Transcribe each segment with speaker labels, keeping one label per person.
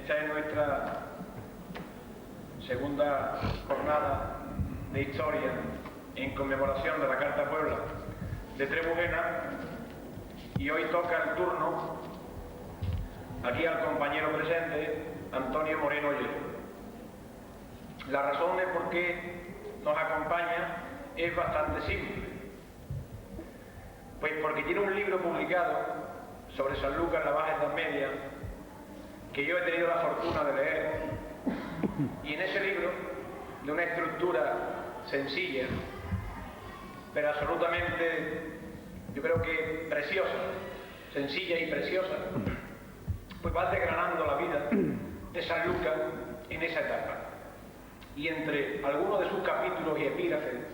Speaker 1: Esta es nuestra segunda jornada de historia en conmemoración de la Carta Puebla de Trebujena, y hoy toca el turno aquí al compañero presente, Antonio Moreno Ollero. La razón de por qué nos acompaña es bastante simple. Pues porque tiene un libro publicado sobre Sanlúcar en la Baja Edad Media, que yo he tenido la fortuna de leer, y en ese libro, de una estructura sencilla, pero absolutamente, yo creo que preciosa, sencilla y preciosa, pues va desgranando la vida de Sanlúcar en esa etapa. Y entre algunos de sus capítulos y epígrafes,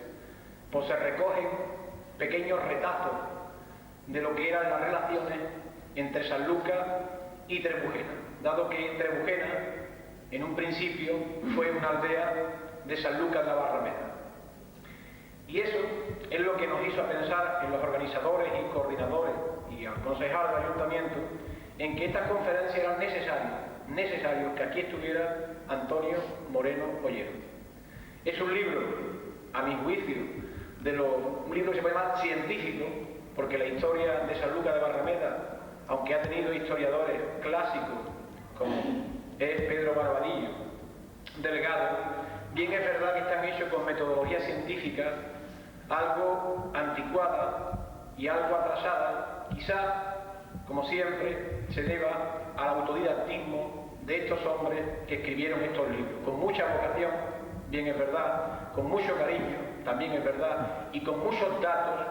Speaker 1: pues se recogen pequeños retazos de lo que eran las relaciones entre Sanlúcar y Trebujena, dado que Trebujena en un principio fue una aldea de Sanlúcar de la Barrameda. Y eso es lo que nos hizo pensar en los organizadores y coordinadores y al concejal del ayuntamiento en que estas conferencias eran necesarios que aquí estuviera Antonio Moreno Ollero. Es un libro, a mi juicio, un libro que se puede llamar científico, porque la historia de Sanlúcar de Barrameda, aunque ha tenido historiadores clásicos como es Pedro Barbadillo, Delgado, bien es verdad que están hechos con metodología científica algo anticuada y algo atrasada, quizá, como siempre, se deba al autodidactismo de estos hombres que escribieron estos libros, con mucha vocación, bien es verdad, con mucho cariño, también es verdad, y con muchos datos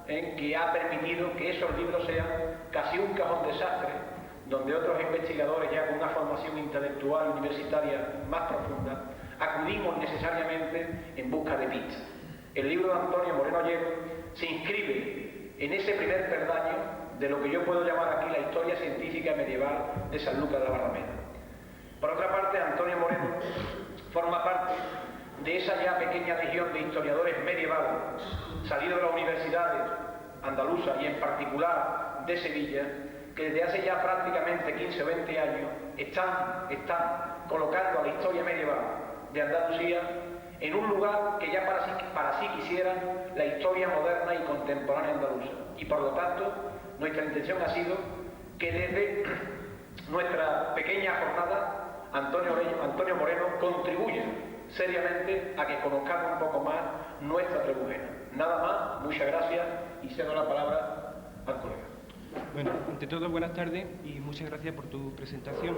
Speaker 1: que ha permitido que esos libros sean casi un cajón desastre, donde otros investigadores ya con una formación intelectual universitaria más profunda acudimos necesariamente en busca de pistas. El libro de Antonio Moreno Ollero se inscribe en ese primer peldaño de lo que yo puedo llamar aquí la historia científica medieval de Sanlúcar de la Barrameda. Por otra parte, Antonio Moreno forma parte de esa ya pequeña legión de historiadores medievales salidos de las universidades andaluzas y en particular de Sevilla, que desde hace ya prácticamente 15 o 20 años están colocando a la historia medieval de Andalucía en un lugar que ya para sí quisieran la historia moderna y contemporánea andaluza. Y por lo tanto, nuestra intención ha sido que desde nuestra pequeña jornada, Antonio Moreno contribuya seriamente a que conozcamos un poco más nuestra Trebujena. Nada más, muchas gracias y cedo la palabra al colega.
Speaker 2: Bueno, ante todo, buenas tardes y muchas gracias por tu presentación.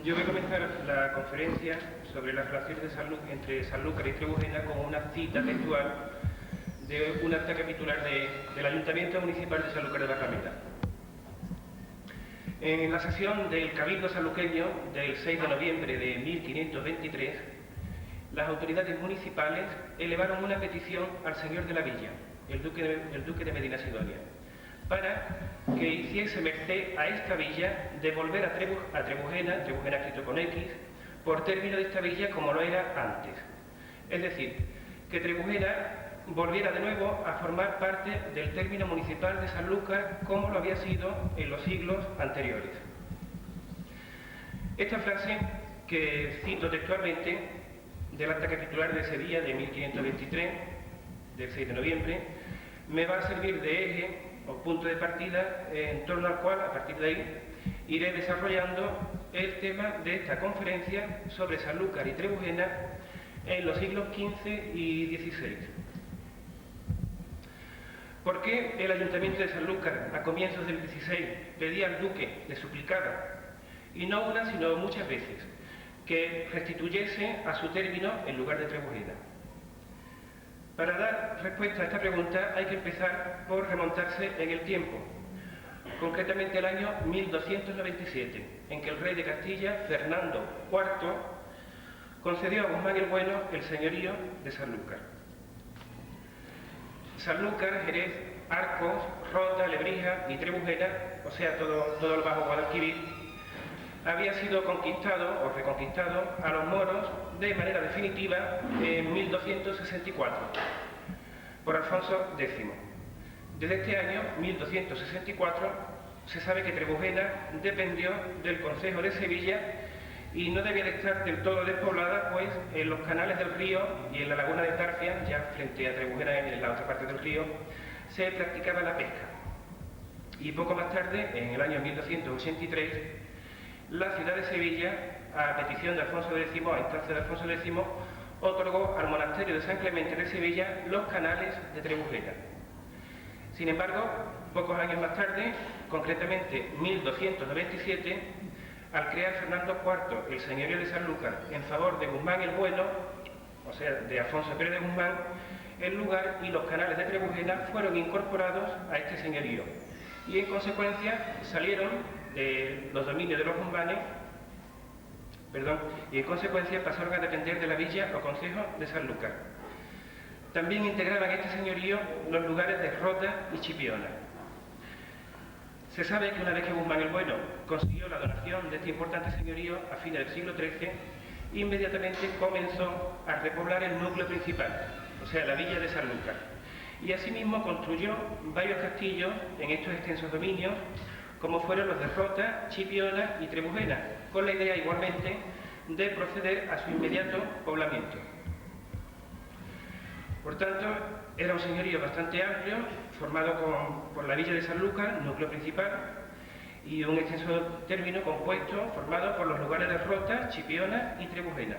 Speaker 2: Yo voy a comenzar la conferencia sobre las relaciones entre Sanlúcar y Trebujena con una cita textual de un acta capitular del Ayuntamiento Municipal de Sanlúcar de Barrameda. En la sesión del Cabildo sanluqueño del 6 de noviembre de 1523, las autoridades municipales elevaron una petición al señor de la villa, el duque de Medina Sidonia, para que hiciese merced a esta villa de volver a Trebujena escrito con X, por término de esta villa como lo era antes. Es decir, que Trebujena volviera de nuevo a formar parte del término municipal de Sanlúcar como lo había sido en los siglos anteriores. Esta frase, que cito textualmente del acta capitular de ese día de 1523, del 6 de noviembre, me va a servir de eje o punto de partida en torno al cual, a partir de ahí, iré desarrollando el tema de esta conferencia sobre Sanlúcar y Trebujena en los siglos XV y XVI. ¿Por qué el Ayuntamiento de Sanlúcar, a comienzos del XVI, pedía al duque, le suplicaba, y no una sino muchas veces, que restituyese a su término el lugar de Trebujena? Para dar respuesta a esta pregunta hay que empezar por remontarse en el tiempo, concretamente el año 1297, en que el rey de Castilla, Fernando IV, concedió a Guzmán el Bueno el señorío de Sanlúcar. Sanlúcar, Jerez, Arcos, Rota, Lebrija y Trebujena, o sea, todo el Bajo Guadalquivir, había sido conquistado o reconquistado a los moros de manera definitiva en 1264 por Alfonso X. Desde este año, 1264, se sabe que Trebujena dependió del concejo de Sevilla y no debía de estar del todo despoblada, pues en los canales del río y en la laguna de Tarfia, ya frente a Trebujena en la otra parte del río, se practicaba la pesca. Y poco más tarde, en el año 1283, la ciudad de Sevilla, a petición de Alfonso X, a instancia de Alfonso X, otorgó al monasterio de San Clemente de Sevilla los canales de Trebujena. Sin embargo, pocos años más tarde, concretamente 1297, al crear Fernando IV el señorío de Sanlúcar en favor de Guzmán el Bueno, o sea, de Alfonso Pérez de Guzmán, el lugar y los canales de Trebujena fueron incorporados a este señorío y en consecuencia salieron de los dominios de los Guzmanes, y en consecuencia pasaron a depender de la villa o concejo de Sanlúcar. También integraban este señorío los lugares de Rota y Chipiona. Se sabe que una vez que Guzmán el Bueno consiguió la donación de este importante señorío a fines del siglo XIII, inmediatamente comenzó a repoblar el núcleo principal, o sea, la villa de Sanlúcar, y asimismo construyó varios castillos en estos extensos dominios, como fueron los de Rota, Chipiona y Trebujena, con la idea igualmente de proceder a su inmediato poblamiento. Por tanto, era un señorío bastante amplio, formado por la villa de Sanlúcar, núcleo principal, y un extenso término compuesto formado por los lugares de Rota, Chipiona y Trebujena.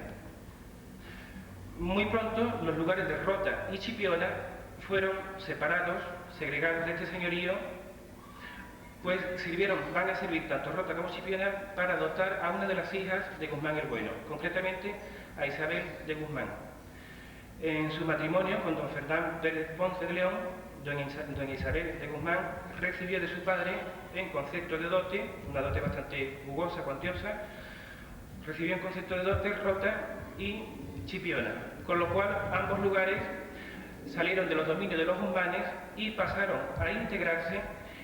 Speaker 2: Muy pronto, los lugares de Rota y Chipiona fueron separados, segregados de este señorío, pues van a servir tanto Rota como Chipiona para dotar a una de las hijas de Guzmán el Bueno, concretamente a Isabel de Guzmán. En su matrimonio con don Fernán Pérez Ponce de León, doña Isabel de Guzmán recibió de su padre en concepto de dote, una dote bastante jugosa, cuantiosa, recibió en concepto de dote Rota y Chipiona, con lo cual ambos lugares salieron de los dominios de los Guzmanes y pasaron a integrarse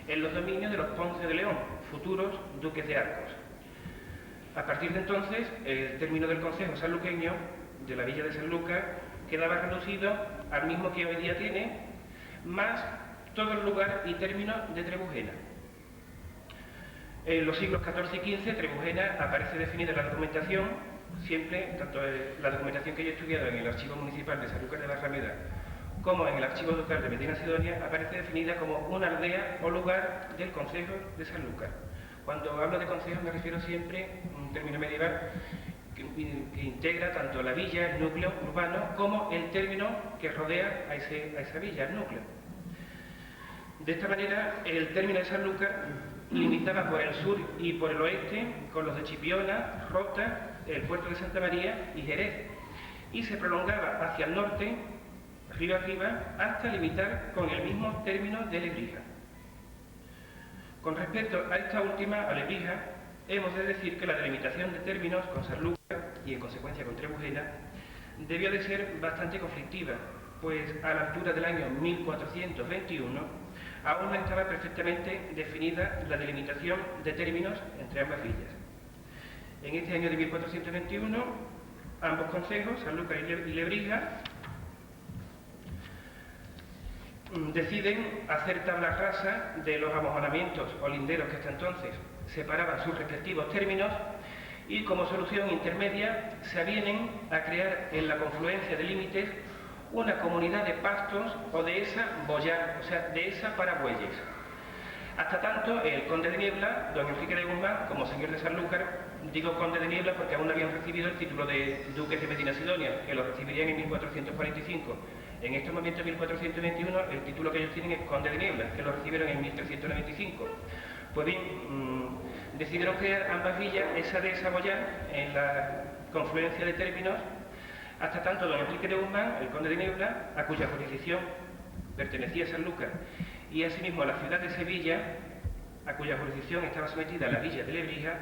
Speaker 2: en los dominios de los Ponce de León, futuros duques de Arcos. A partir de entonces, el término del concejo sanluqueño de la villa de Sanlúcar quedaba reducido al mismo que hoy día tiene, más todo el lugar y término de Trebujena. En los siglos XIV y XV, Trebujena aparece definida en la documentación, siempre, tanto en la documentación que yo he estudiado en el Archivo Municipal de Sanlúcar de Barrameda como en el Archivo Ducal de Medina Sidonia, aparece definida como una aldea o lugar del concejo de Sanlúcar. Cuando hablo de concejo me refiero siempre a un término medieval que integra tanto la villa, el núcleo urbano, como el término que rodea a esa villa, el núcleo. De esta manera, el término de Sanlúcar limitaba por el sur y por el oeste con los de Chipiona, Rota, el puerto de Santa María y Jerez, y se prolongaba hacia el norte, río arriba, hasta limitar con el mismo término de Lebrija. Con respecto a esta última, a Lebrija, hemos de decir que la delimitación de términos con Sanlúcar y en consecuencia con Trebujena debió de ser bastante conflictiva, pues a la altura del año 1421 aún no estaba perfectamente definida la delimitación de términos entre ambas villas. En este año de 1421, ambos concejos, Sanlúcar y Lebrija, deciden hacer tabla rasa de los amojonamientos o linderos que hasta entonces separaban sus respectivos términos y como solución intermedia se avienen a crear en la confluencia de límites una comunidad de pastos o dehesa boyar, o sea, dehesa para bueyes. Hasta tanto, el conde de Niebla, don Enrique de Guzmán, como señor de Sanlúcar, digo conde de Niebla porque aún no habían recibido el título de duques de Medina Sidonia, que lo recibirían en 1445. En estos momentos, en 1421, el título que ellos tienen es conde de Niebla, que lo recibieron en 1395. Pues bien, decidieron crear ambas villas, esa de Saboyán, en la confluencia de términos, hasta tanto don Enrique de Guzmán, el conde de Niebla, a cuya jurisdicción pertenecía Sanlúcar, y asimismo a la ciudad de Sevilla, a cuya jurisdicción estaba sometida la villa de Lebrija,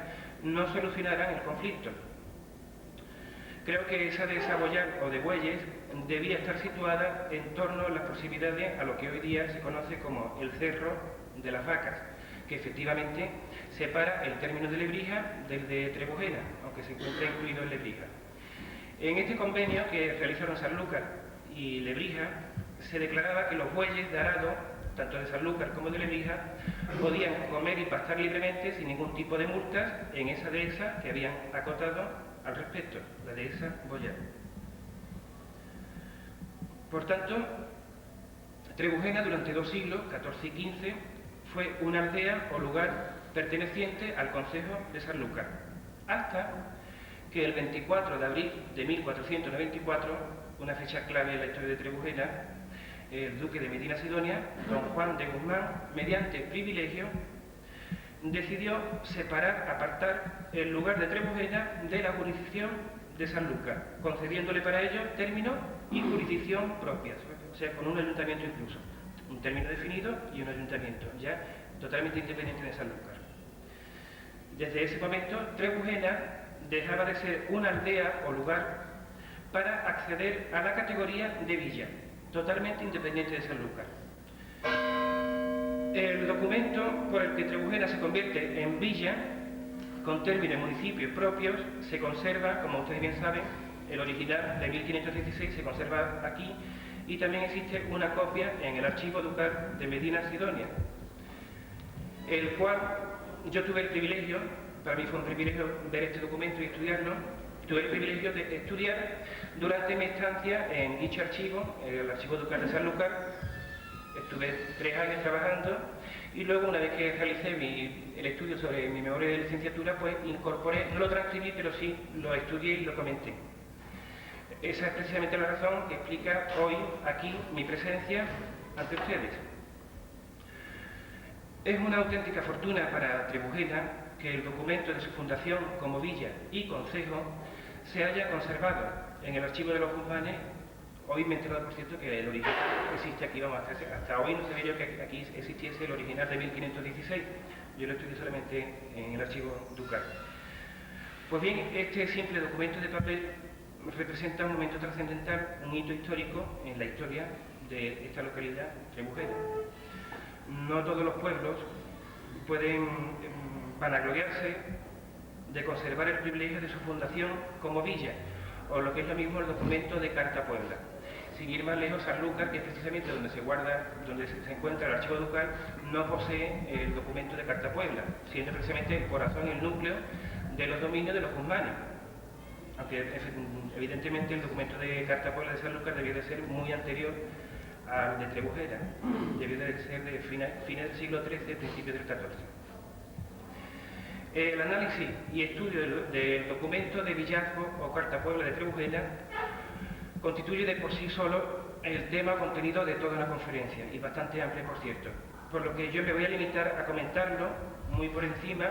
Speaker 2: no solucionaran el conflicto. Creo que esa de Saboyán o de Bueyes debía estar situada en torno a las proximidades a lo que hoy día se conoce como el Cerro de las Vacas, que efectivamente separa el término de Lebrija del de Trebujena, aunque se encuentra incluido en Lebrija. En este convenio que realizaron Sanlúcar y Lebrija, se declaraba que los bueyes de arado, tanto de Sanlúcar como de Lebrija, podían comer y pastar libremente sin ningún tipo de multas en esa dehesa que habían acotado al respecto, la dehesa Boyar. Por tanto, Trebujena durante 2 siglos, XIV y XV, fue una aldea o lugar perteneciente al concejo de Sanlúcar, hasta que el 24 de abril de 1494, una fecha clave en la historia de Trebujena, el duque de Medina Sidonia, don Juan de Guzmán, mediante privilegio, decidió apartar el lugar de Trebujena de la jurisdicción de Sanlúcar, concediéndole para ello término y jurisdicción propias, o sea, con un ayuntamiento incluso, un término definido y un ayuntamiento, ya totalmente independiente de Sanlúcar. Desde ese momento, Trebujena dejaba de ser una aldea o lugar para acceder a la categoría de villa, totalmente independiente de Sanlúcar. El documento por el que Trebujena se convierte en villa, con término y municipios propios, se conserva, como ustedes bien saben, el original de 1516 se conserva aquí, y también existe una copia en el archivo ducal de Medina Sidonia, el cual yo tuve el privilegio, para mí fue un privilegio ver este documento y estudiarlo. Tuve el privilegio de estudiar durante mi estancia en dicho archivo, el archivo ducal de Sanlúcar. Estuve 3 años trabajando y luego, una vez que realicé el estudio sobre mi memoria de licenciatura, pues incorporé, no lo transcribí, pero sí lo estudié y lo comenté. Esa es precisamente la razón que explica hoy aquí mi presencia ante ustedes. Es una auténtica fortuna para Trebujena que el documento de su fundación como villa y concejo se haya conservado en el archivo de los Guzmanes. Hoy me he enterado, por cierto, que el original existe aquí, hasta hoy no sabía yo que aquí existiese el original de 1516, yo lo estudié solamente en el archivo ducal. Pues bien, este simple documento de papel representa un momento trascendental, un hito histórico en la historia de esta localidad, Trebujena. No todos los pueblos pueden vanagloriarse de conservar el privilegio de su fundación como villa, o lo que es lo mismo el documento de Carta Puebla. Sin ir más lejos, Sanlúcar, que es precisamente donde se encuentra el archivo ducal, no posee el documento de Carta Puebla, siendo precisamente el corazón, el núcleo de los dominios de los Guzmanes. Aunque evidentemente el documento de Carta Puebla de Sanlúcar debió de ser muy anterior al de Trebujena, debió de ser de fines del siglo XIII, principios del XIV. El análisis y estudio del documento de Villazgo o Carta Puebla de Trebujena constituye de por sí solo el tema contenido de toda la conferencia, y bastante amplio, por cierto, por lo que yo me voy a limitar a comentarlo muy por encima,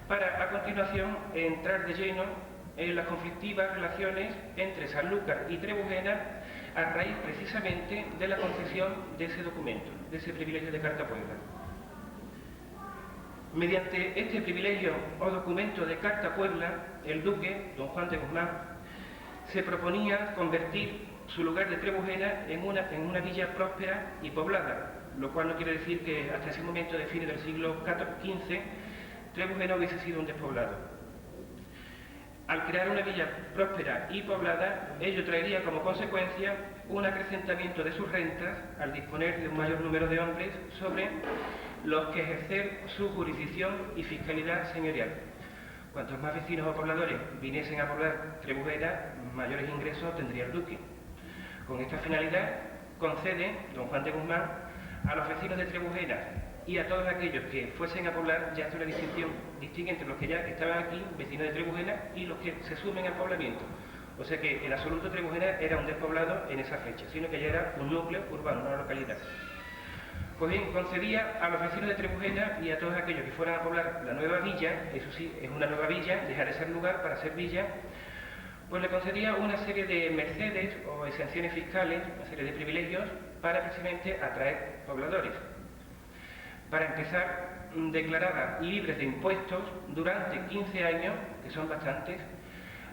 Speaker 2: para a continuación entrar de lleno en las conflictivas relaciones entre Sanlúcar y Trebujena a raíz precisamente de la concesión de ese documento, de ese privilegio de Carta Puebla. Mediante este privilegio o documento de Carta Puebla, el duque, don Juan de Guzmán, se proponía convertir su lugar de Trebujena en una villa próspera y poblada, lo cual no quiere decir que hasta ese momento de fines del siglo XV Trebujena hubiese sido un despoblado. Al crear una villa próspera y poblada, ello traería como consecuencia un acrecentamiento de sus rentas al disponer de un mayor número de hombres sobre los que ejercer su jurisdicción y fiscalidad señorial. Cuantos más vecinos o pobladores viniesen a poblar Trebujena, mayores ingresos tendría el duque. Con esta finalidad, concede don Juan de Guzmán a los vecinos de Trebujena y a todos aquellos que fuesen a poblar, ya hace una distingue entre los que ya estaban aquí, vecinos de Trebujena, y los que se sumen al poblamiento. O sea que en absoluto Trebujena era un despoblado en esa fecha, sino que ya era un núcleo urbano, una localidad. Pues bien, concedía a los vecinos de Trebujena y a todos aquellos que fueran a poblar la nueva villa, eso sí, es una nueva villa, deja de ser lugar para ser villa, pues le concedía una serie de mercedes o exenciones fiscales, una serie de privilegios para precisamente atraer pobladores. Para empezar, declaraba libres de impuestos durante 15 años, que son bastantes,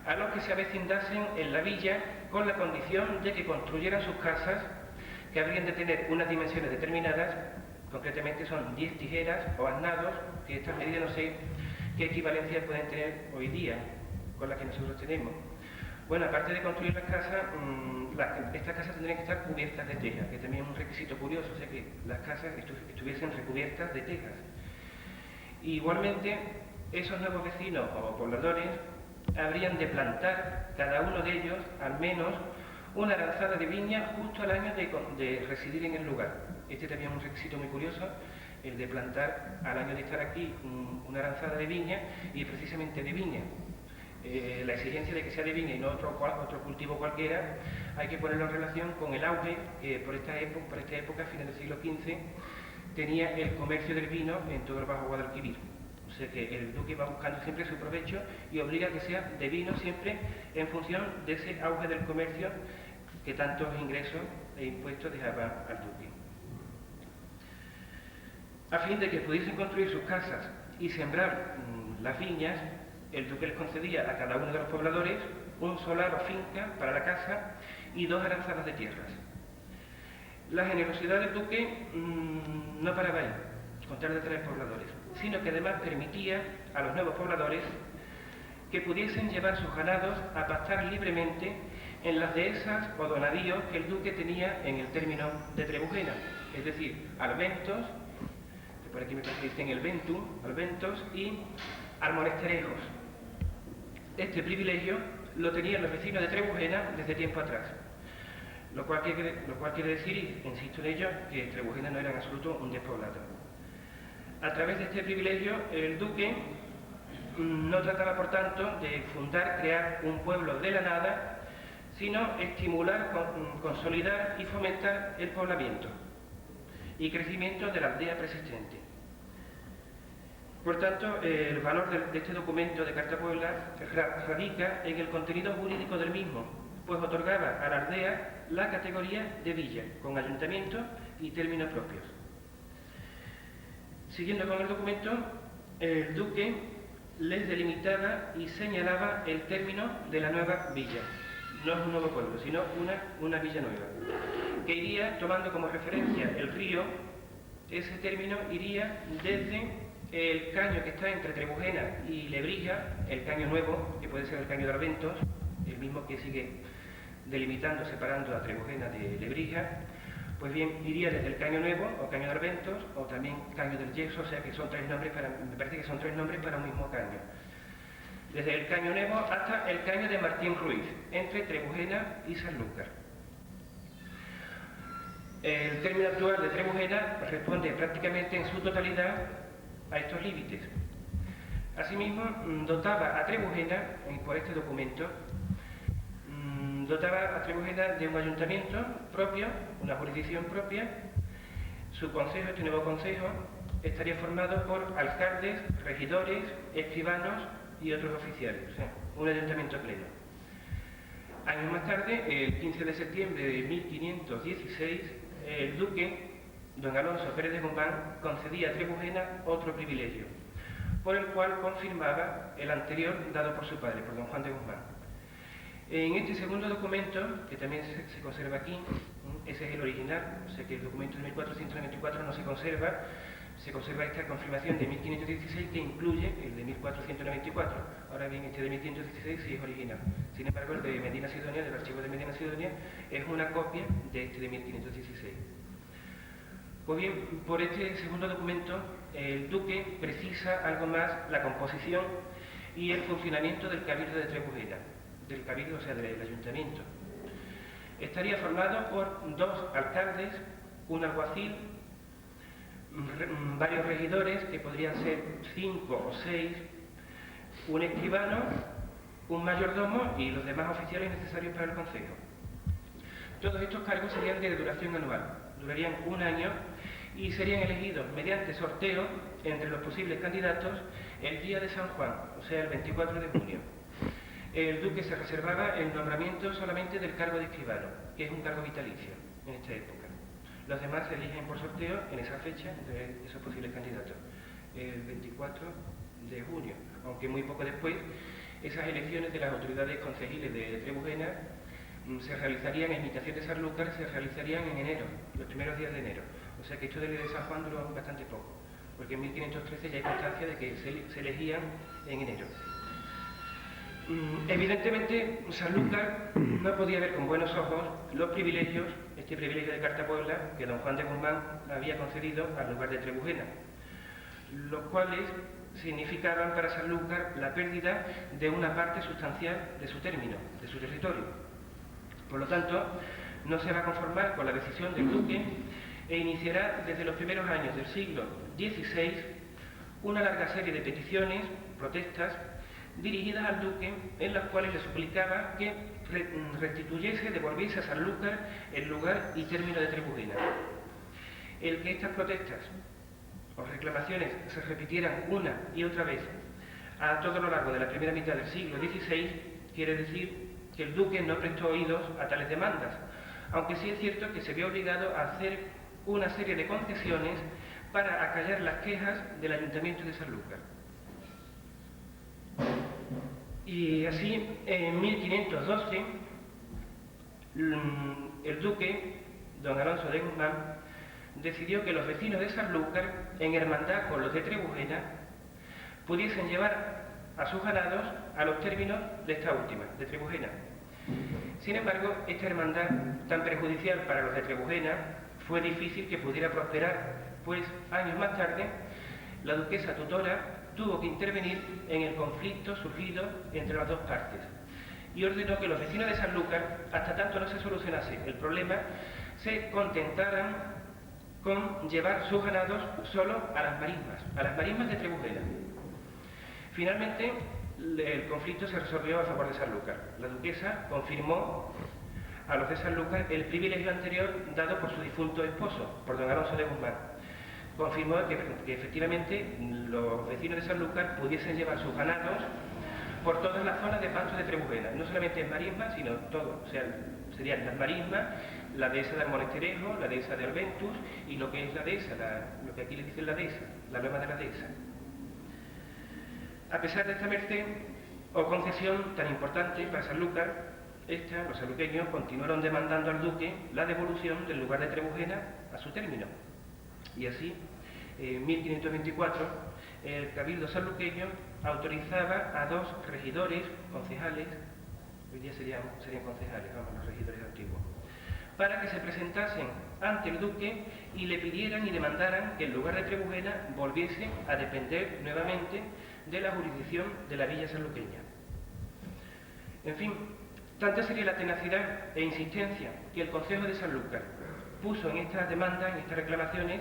Speaker 2: a los que se avecindasen en la villa con la condición de que construyeran sus casas, que habrían de tener unas dimensiones determinadas, concretamente son 10 tijeras o asnados, que estas medidas no sé qué equivalencia pueden tener hoy día con las que nosotros tenemos. Bueno, aparte de construir las casas, estas casas tendrían que estar cubiertas de tejas, que también es un requisito curioso, o sea que las casas estuviesen recubiertas de tejas. Igualmente, esos nuevos vecinos o pobladores habrían de plantar, cada uno de ellos, al menos una aranzada de viña justo al año de residir en el lugar. Este también es un requisito muy curioso, el de plantar al año de estar aquí una aranzada de viña, y precisamente de viña. La exigencia de que sea de viña y no otro cultivo cualquiera, hay que ponerlo en relación con el auge que por esta época, fines del siglo XV, tenía el comercio del vino en todo el Bajo Guadalquivir. O sea que el duque va buscando siempre su provecho y obliga a que sea de vino siempre en función de ese auge del comercio que tantos ingresos e impuestos dejaba al duque. A fin de que pudiesen construir sus casas y sembrar las viñas, el duque les concedía a cada uno de los pobladores un solar o finca para la casa y 2 aranzadas de tierras. La generosidad del duque no paraba ahí, con tal de traer pobladores, sino que además permitía a los nuevos pobladores que pudiesen llevar sus ganados a pastar libremente en las dehesas o donadíos que el duque tenía en el término de Trebujena, es decir, albentos, que por aquí me parece que dicen el ventum, albentos, y almonesterejos. Este privilegio lo tenían los vecinos de Trebujena desde tiempo atrás, lo cual quiere decir, y insisto en ello, que Trebujena no era en absoluto un despoblado. A través de este privilegio, el duque no trataba, por tanto, de crear un pueblo de la nada, sino estimular, consolidar y fomentar el poblamiento y crecimiento de la aldea persistente. Por tanto, el valor de este documento de Carta Puebla radica en el contenido jurídico del mismo, pues otorgaba a la aldea la categoría de villa, con ayuntamiento y términos propios. Siguiendo con el documento, el duque les delimitaba y señalaba el término de la nueva villa. No es un nuevo pueblo, sino una villa nueva, que iría tomando como referencia el río. Ese término iría desde el caño que está entre Trebujena y Lebrija, el caño nuevo, que puede ser el caño de Albentos, el mismo que sigue delimitando, separando a Trebujena de Lebrija. Pues bien, iría desde el Caño Nuevo, o Caño de Arbentos, o también Caño del Yeso, o sea que son 3 nombres me parece que son 3 nombres para un mismo caño. Desde el Caño Nuevo hasta el Caño de Martín Ruiz, entre Trebujena y Sanlúcar. El término actual de Trebujena responde prácticamente en su totalidad a estos límites. Asimismo, dotaba a Trebujena, por este documento, dotaba a Trebujena de un ayuntamiento propio, una jurisdicción propia. Su consejo, este nuevo consejo, estaría formado por alcaldes, regidores, escribanos y otros oficiales, o sea, un ayuntamiento pleno. Años más tarde, el 15 de septiembre de 1516, el duque, don Alonso Pérez de Guzmán, concedía a Trebujena otro privilegio, por el cual confirmaba el anterior dado por su padre, por don Juan de Guzmán. En este segundo documento, que también se conserva aquí, ese es el original, o sea que el documento de 1494 no se conserva esta confirmación de 1516 que incluye el de 1494. Ahora bien, este de 1516 sí es original. Sin embargo, el de Medina Sidonia, del archivo de Medina Sidonia, es una copia de este de 1516. Pues bien, por este segundo documento, el duque precisa algo más la composición y el funcionamiento del cabildo de Trebujena. Del cabildo, o sea, del ayuntamiento. Estaría formado por 2 alcaldes, un alguacil, varios regidores, que podrían ser 5 o 6, un escribano, un mayordomo y los demás oficiales necesarios para el concejo. Todos estos cargos serían de duración anual, durarían 1 año y serían elegidos mediante sorteo entre los posibles candidatos el día de San Juan, o sea, el 24 de junio. El duque se reservaba el nombramiento solamente del cargo de escribano, que es un cargo vitalicio en esta época. Los demás se eligen por sorteo en esa fecha de esos posibles candidatos, el 24 de junio, aunque muy poco después esas elecciones de las autoridades concejiles de Trebujena se realizarían, en imitación de Sanlúcar, se realizarían en enero, los primeros días de enero. O sea que esto de San Juan duró bastante poco, porque en 1513 ya hay constancia de que se elegían en enero. Evidentemente, Sanlúcar no podía ver con buenos ojos los privilegios, este privilegio de Cartapuebla que don Juan de Guzmán había concedido al lugar de Trebujena, los cuales significaban para Sanlúcar la pérdida de una parte sustancial de su término, de su territorio. Por lo tanto, no se va a conformar con la decisión del duque e iniciará desde los primeros años del siglo XVI una larga serie de peticiones, protestas, dirigidas al duque, en las cuales le suplicaba que restituyese, devolviese a Sanlúcar el lugar y término de Trebujena. El que estas protestas o reclamaciones se repitieran una y otra vez a todo lo largo de la primera mitad del siglo XVI quiere decir que el duque no prestó oídos a tales demandas, aunque sí es cierto que se vio obligado a hacer una serie de concesiones para acallar las quejas del Ayuntamiento de Sanlúcar. Y así, en 1512, el duque, don Alonso de Guzmán, decidió que los vecinos de Sanlúcar, en hermandad con los de Trebujena, pudiesen llevar a sus ganados a los términos de esta última, de Trebujena. Sin embargo, esta hermandad tan perjudicial para los de Trebujena fue difícil que pudiera prosperar, pues años más tarde la duquesa tutora tuvo que intervenir en el conflicto surgido entre las dos partes y ordenó que los vecinos de Sanlúcar, hasta tanto no se solucionase el problema, se contentaran con llevar sus ganados solo a las marismas de Trebujena. Finalmente, el conflicto se resolvió a favor de Sanlúcar. La duquesa confirmó a los de Sanlúcar el privilegio anterior dado por su difunto esposo, por don Alonso de Guzmán. Confirmó que efectivamente los vecinos de Sanlúcar pudiesen llevar sus ganados por todas las zonas de pasto de Trebujena, no solamente en marismas, sino todo, o sea, serían las marismas, la dehesa de Almonesterejo, la dehesa de Albentus y lo que es la dehesa, lo que aquí le dicen la dehesa, la loma de la dehesa. A pesar de esta merced o concesión tan importante para Sanlúcar, los sanluqueños continuaron demandando al duque la devolución del lugar de Trebujena a su término. Y así, en 1524, el cabildo sanluqueño autorizaba a dos regidores, concejales, hoy día serían concejales, vamos, los regidores antiguos, para que se presentasen ante el duque y le pidieran y demandaran que el lugar de Trebujena volviese a depender nuevamente de la jurisdicción de la villa sanluqueña. En fin, tanta sería la tenacidad e insistencia que el Concejo de Sanlúcar puso en estas demandas, en estas reclamaciones,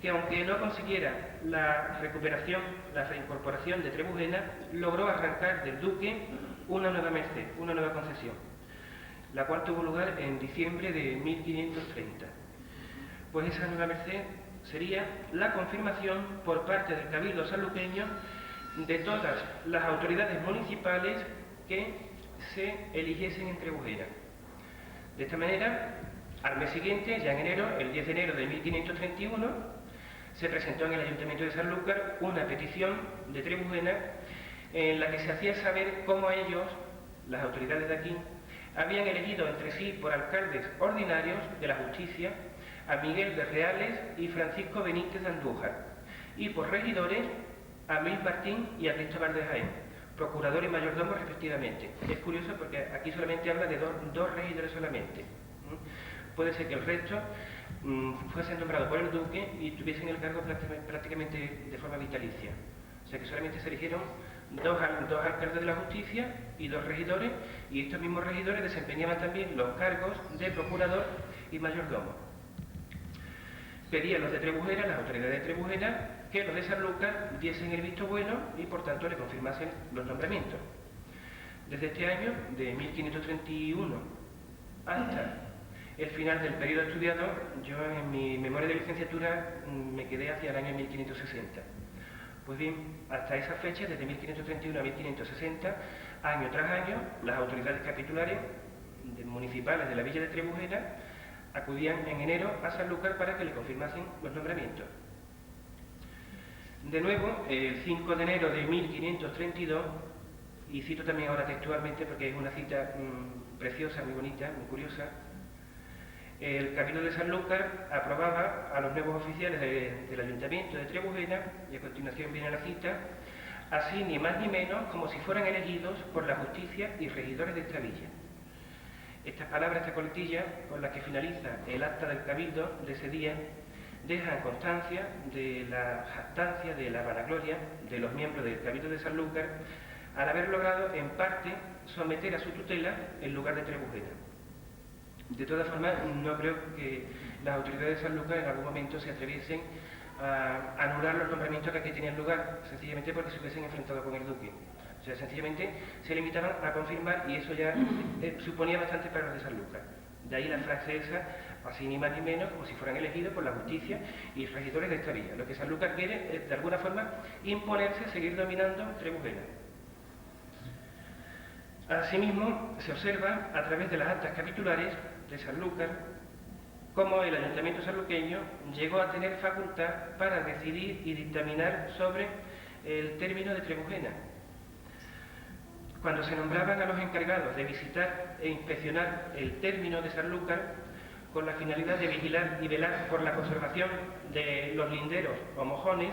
Speaker 2: que aunque no consiguiera la recuperación, la reincorporación de Trebujena, logró arrancar del duque una nueva merced, una nueva concesión, la cual tuvo lugar en diciembre de 1530. Pues esa nueva merced sería la confirmación por parte del cabildo sanluqueño de todas las autoridades municipales que se eligiesen en Trebujena. De esta manera, al mes siguiente, ya en enero, el 10 de enero de 1531, se presentó en el Ayuntamiento de Sanlúcar una petición de Trebujena en la que se hacía saber cómo ellos, las autoridades de aquí, habían elegido entre sí por alcaldes ordinarios de la justicia a Miguel de Reales y Francisco Benítez de Andújar, y por regidores a Luis Martín y a Cristóbal de Jaén, procurador y mayordomo respectivamente. Es curioso porque aquí solamente habla de dos regidores solamente. Puede ser que el resto fuesen nombrados por el duque y tuviesen el cargo prácticamente de forma vitalicia. O sea que solamente se eligieron dos alcaldes de la justicia y dos regidores, y estos mismos regidores desempeñaban también los cargos de procurador y mayordomo. Pedían los de Trebujena, las autoridades de Trebujena, que los de Sanlúcar diesen el visto bueno y por tanto le confirmasen los nombramientos. Desde este año, de 1531 hasta el final del periodo estudiado, yo en mi memoria de licenciatura me quedé hacia el año 1560. Pues bien, hasta esa fecha, desde 1531 a 1560, año tras año, las autoridades capitulares municipales de la villa de Trebujena acudían en enero a Sanlúcar para que le confirmasen los nombramientos. De nuevo, el 5 de enero de 1532, y cito también ahora textualmente porque es una cita preciosa, muy bonita, muy curiosa, el Cabildo de Sanlúcar aprobaba a los nuevos oficiales del Ayuntamiento de Trebujena, y a continuación viene la cita, así ni más ni menos como si fueran elegidos por la justicia y regidores de esta villa. Estas palabras, esta coletilla, con la que finaliza el acta del cabildo de ese día, dejan constancia de la jactancia, de la vanagloria de los miembros del cabildo de Sanlúcar al haber logrado, en parte, someter a su tutela el lugar de Trebujena. De todas formas, no creo que las autoridades de Sanlúcar en algún momento se atreviesen a anular los nombramientos que aquí tenían lugar, sencillamente porque se hubiesen enfrentado con el duque. O sea, sencillamente se limitaban a confirmar y eso ya suponía bastante para los de Sanlúcar. De ahí la frase esa, así ni más ni menos, como si fueran elegidos por la justicia y regidores de esta villa. Lo que Sanlúcar quiere es, de alguna forma, imponerse, seguir dominando Trebujena. Asimismo, se observa, a través de las actas capitulares de Sanlúcar, cómo el ayuntamiento sanluqueño llegó a tener facultad para decidir y dictaminar sobre el término de Trebujena. Cuando se nombraban a los encargados de visitar e inspeccionar el término de Sanlúcar, con la finalidad de vigilar y velar por la conservación de los linderos o mojones,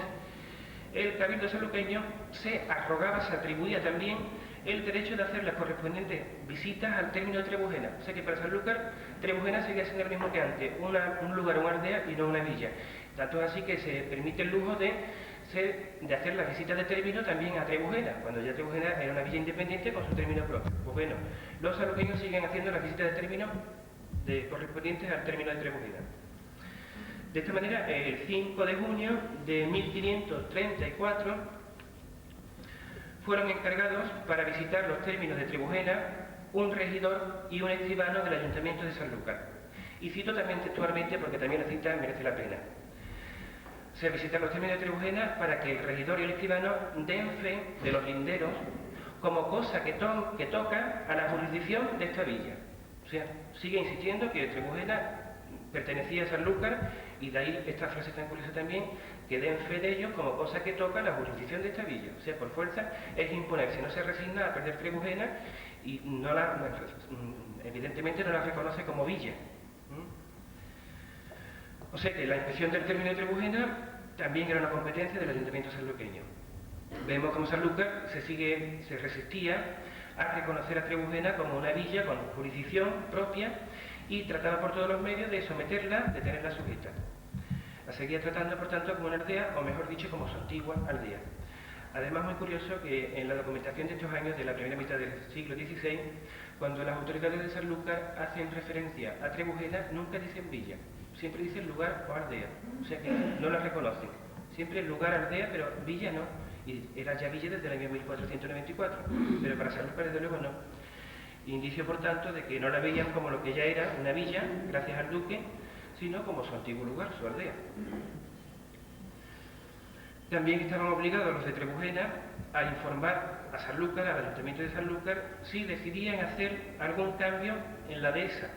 Speaker 2: el cabildo sanluqueño se arrogaba, se atribuía también el derecho de hacer las correspondientes visitas al término de Trebujena. O sea que para Sanlúcar, Trebujena seguía siendo el mismo que antes, un lugar, una aldea y no una villa. Tanto es así que se permite el lujo de hacer las visitas de término también a Trebujena, cuando ya Trebujena era una villa independiente con su término propio. Pues bueno, los sanluqueños siguen haciendo las visitas de término correspondientes al término de Trebujena. De esta manera, el 5 de junio de 1534, fueron encargados para visitar los términos de Trebujena un regidor y un escribano del ayuntamiento de Sanlúcar. Y cito también textualmente porque también la cita merece la pena. Se visitan los términos de Trebujena para que el regidor y el escribano den fe de los linderos como cosa que toca a la jurisdicción de esta villa. O sea, sigue insistiendo que Trebujena pertenecía a Sanlúcar y de ahí esta frase tan curiosa también, que den fe de ellos como cosa que toca la jurisdicción de esta villa. O sea, por fuerza es imponerse, no se resigna a perder Trebujena y evidentemente no la reconoce como villa. O sea que la inspección del término de Trebujena también era una competencia del ayuntamiento sanluqueño. Vemos como Sanlúcar se resistía a reconocer a Trebujena como una villa con jurisdicción propia y trataba por todos los medios de someterla, de tenerla sujeta. La seguía tratando, por tanto, como una aldea, o mejor dicho, como su antigua aldea. Además, muy curioso que en la documentación de estos años, de la primera mitad del siglo XVI, cuando las autoridades de Sanlúcar hacen referencia a Trebujena, nunca dicen villa, siempre dicen lugar o aldea, o sea que no la reconocen. Siempre lugar, aldea, pero villa no, y era ya villa desde el año 1494, pero para Sanlúcar desde luego no. Indicio, por tanto, de que no la veían como lo que ya era una villa, gracias al duque, sino como su antiguo lugar, su aldea. También estaban obligados los de Trebujena a informar a Sanlúcar, al ayuntamiento de Sanlúcar, si decidían hacer algún cambio en la dehesa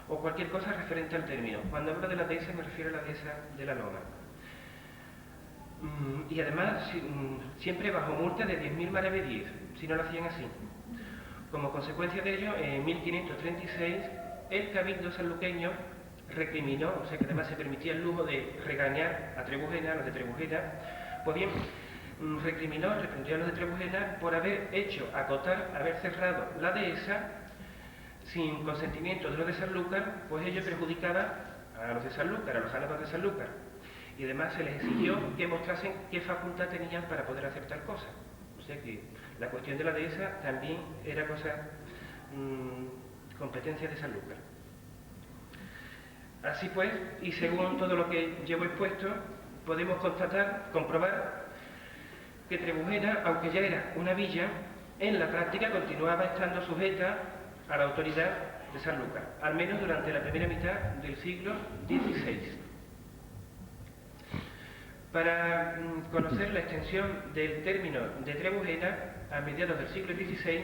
Speaker 2: o cualquier cosa referente al término. Cuando hablo de la dehesa me refiero a la dehesa de la Loma. Y además, siempre bajo multa de 10.000 maravedíes, si no lo hacían así. Como consecuencia de ello, en 1536, el cabildo sanluqueño recriminó, o sea que además se permitía el lujo de regañar a Trebujena, a los de Trebujena, pues bien, reprendió a los de Trebujena por haber hecho acotar, haber cerrado la dehesa sin consentimiento de los de Sanlúcar, pues ello perjudicaba a los de Sanlúcar, a los árbitros de Sanlúcar. Y además se les exigió que mostrasen qué facultad tenían para poder hacer tal cosa. O sea que la cuestión de la dehesa también era competencia de Sanlúcar. Así pues, y según todo lo que llevo expuesto, podemos comprobar que Trebujena, aunque ya era una villa, en la práctica continuaba estando sujeta a la autoridad de Sanlúcar, al menos durante la primera mitad del siglo XVI. Para conocer la extensión del término de Trebujena a mediados del siglo XVI,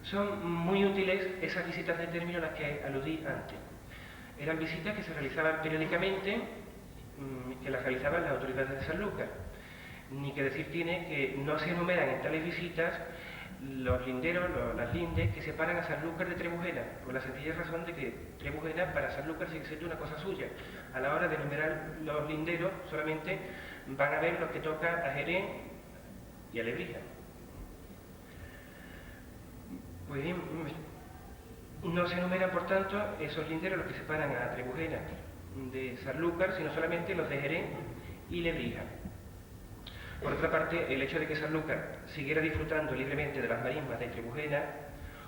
Speaker 2: son muy útiles esas visitas de término a las que aludí antes. Eran visitas que se realizaban periódicamente, que las realizaban las autoridades de Sanlúcar. Ni que decir tiene que no se enumeran en tales visitas los linderos, las lindes que separan a Sanlúcar de Trebujena, por la sencilla razón de que Trebujena para Sanlúcar sigue siendo una cosa suya. A la hora de enumerar los linderos solamente van a ver los que toca a Jerez, y a Lebrija. Pues bien, no se enumeran, por tanto, esos linderos los que separan a Trebujena de Sanlúcar, sino solamente los de Jerez y Lebrija. Por otra parte, el hecho de que Sanlúcar siguiera disfrutando libremente de las marismas de Trebujena,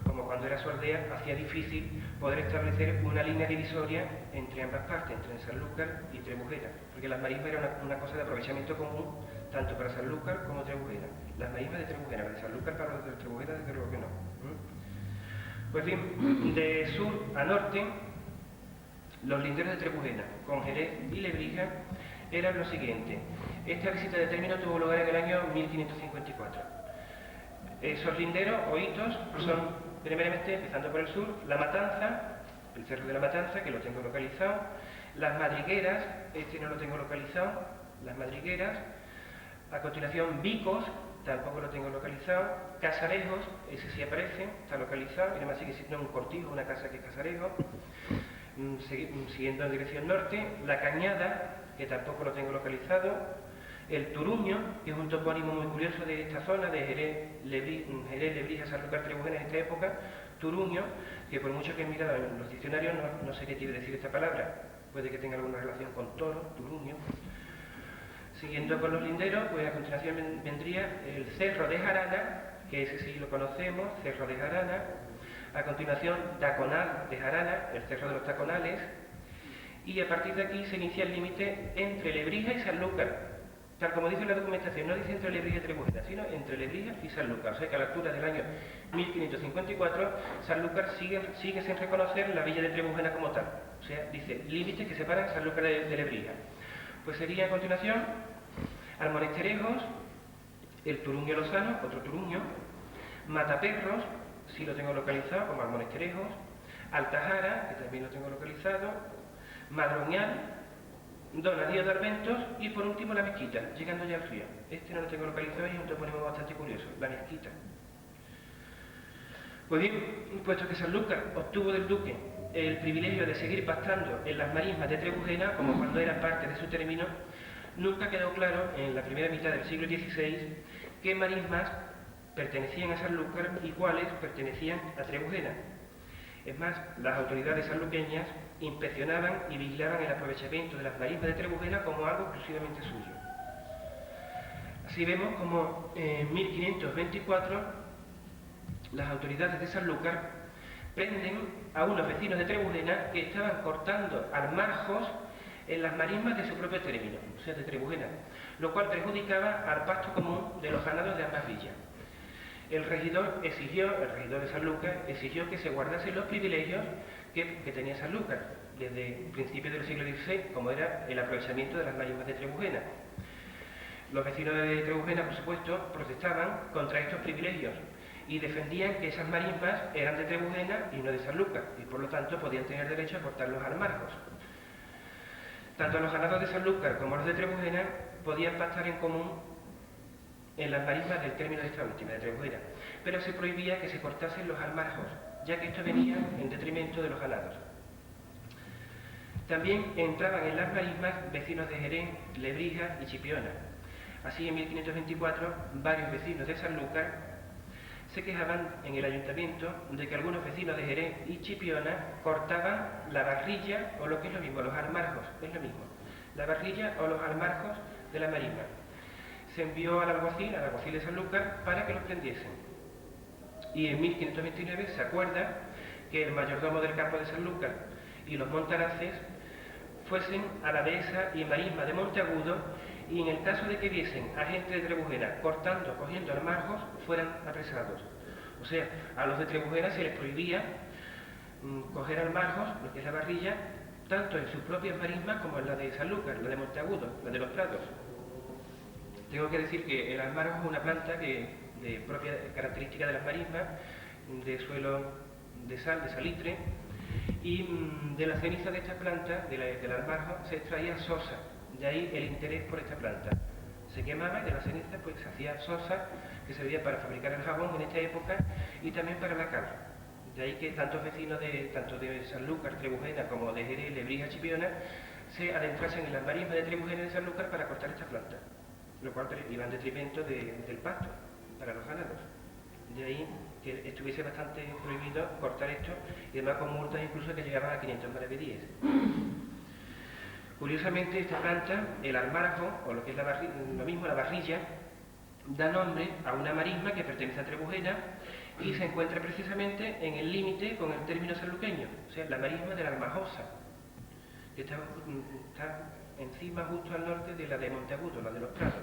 Speaker 2: como cuando era su aldea, hacía difícil poder establecer una línea divisoria entre ambas partes, entre Sanlúcar y Trebujena, porque las marismas eran una cosa de aprovechamiento común, tanto para Sanlúcar como Trebujena. Las marismas de Trebujena, las de Sanlúcar para los de Trebujena, desde luego que no. Pues bien, de sur a norte, los linderos de Trebujena, con Jerez y Lebrija, eran los siguientes. Esta visita de término tuvo lugar en el año 1554. Esos linderos o hitos son, primeramente, empezando por el sur, La Matanza, el Cerro de la Matanza, que lo tengo localizado, Las Madrigueras, este no lo tengo localizado, Las Madrigueras, a continuación Vicos, tampoco lo tengo localizado, Casarejos, ese sí aparece, está localizado, y además sigue siendo un cortijo, una casa que es Casarejo. Siguiendo en dirección norte, La Cañada, que tampoco lo tengo localizado, el Turuño, que es un topónimo muy curioso de esta zona, de Jerez, Lebrija, Sanlúcar, Trebujena en esta época, Turuño, que por mucho que he mirado en los diccionarios no sé qué quiere decir esta palabra, puede que tenga alguna relación con toro, Turuño. Siguiendo con los linderos, pues a continuación vendría el Cerro de Jarana, que ese sí lo conocemos, Cerro de Jarana. A continuación, Taconal de Jarana, el Cerro de los Taconales. Y a partir de aquí se inicia el límite entre Lebrija y Sanlúcar. Tal como dice la documentación, no dice entre Lebrija y Trebujena, sino entre Lebrija y Sanlúcar. O sea que a la altura del año 1554, Sanlúcar sigue sin reconocer la villa de Trebujena como tal. O sea, dice límites que separan Sanlúcar de Lebrija. Pues sería a continuación Almonesterejos, el Turuño Lozano, otro Turuño, Mataperros, sí lo tengo localizado como Almonesterejos, Altajara, que también lo tengo localizado, Madroñal, Donadío de Arbentos y por último La Mezquita, llegando ya al río. Este no lo tengo localizado y es un topónimo bastante curioso, La Mezquita. Pues bien, puesto que Sanlúcar obtuvo del duque el privilegio de seguir pastando en las marismas de Trebujena, como cuando era parte de su término, nunca quedó claro en la primera mitad del siglo XVI qué marismas pertenecían a Sanlúcar y cuáles pertenecían a Trebujena. Es más, las autoridades sanluqueñas inspeccionaban y vigilaban el aprovechamiento de las marismas de Trebujena como algo exclusivamente suyo. Así vemos como en 1524 las autoridades de Sanlúcar prenden a unos vecinos de Trebujena que estaban cortando almarjos en las marismas de su propio término, o sea, de Trebujena, lo cual perjudicaba al pasto común de los ganados de ambas villas. El regidor de Sanlúcar, exigió que se guardasen los privilegios que tenía Sanlúcar desde principios del siglo XVI, como era el aprovechamiento de las marismas de Trebujena. Los vecinos de Trebujena, por supuesto, protestaban contra estos privilegios y defendían que esas marismas eran de Trebujena y no de Sanlúcar, y por lo tanto podían tener derecho a cortar los almarjos. Tanto los ganados de Sanlúcar como los de Trebujena podían pastar en común en las marismas del término de esta última, de Trebujena, pero se prohibía que se cortasen los almarjos, ya que esto venía en detrimento de los ganados. También entraban en las marismas vecinos de Jerez, Lebrija y Chipiona. Así, en 1524, varios vecinos de Sanlúcar se quejaban en el ayuntamiento de que algunos vecinos de Jerez y Chipiona cortaban la barrilla, o lo que es lo mismo, los almarjos, es lo mismo, la barrilla o los almarjos de la marisma. Se envió al alguacil de Sanlúcar, para que los prendiesen. Y en 1529 se acuerda que el mayordomo del campo de Sanlúcar y los montaraces fuesen a la dehesa y marisma de Monteagudo, y en el caso de que viesen a gente de Trebujena cogiendo almarjos, fueran apresados. O sea, a los de Trebujena se les prohibía coger almarjos, lo que es la barrilla, tanto en sus propias marismas como en la de Sanlúcar, la de Monteagudo, la de los Prados. Tengo que decir que el almarjo es una planta de propia característica de las marismas, de suelo de sal, de salitre, y de la ceniza de esta planta, del almarjo, se extraía sosa. De ahí el interés por esta planta. Se quemaba y de la ceniza pues se hacía sosa, que servía para fabricar el jabón en esta época y también para la cal. De ahí que tantos vecinos tanto de Sanlúcar, Trebujena, como de Jerez, Lebrija, Chipiona, se adentrasen en las marismas de Trebujena y de Sanlúcar para cortar esta planta. lo cual iba en detrimento del pasto para los ganados. De ahí que estuviese bastante prohibido cortar esto, y además con multas incluso que llegaban a 500 maravedíes. Curiosamente, esta planta, el almarjo, o lo que es lo mismo, la barrilla, da nombre a una marisma que pertenece a Trebujena y se encuentra precisamente en el límite con el término sanluqueño, o sea, la marisma de la Almajosa, que está encima, justo al norte de la de Monteagudo, la de los Prados.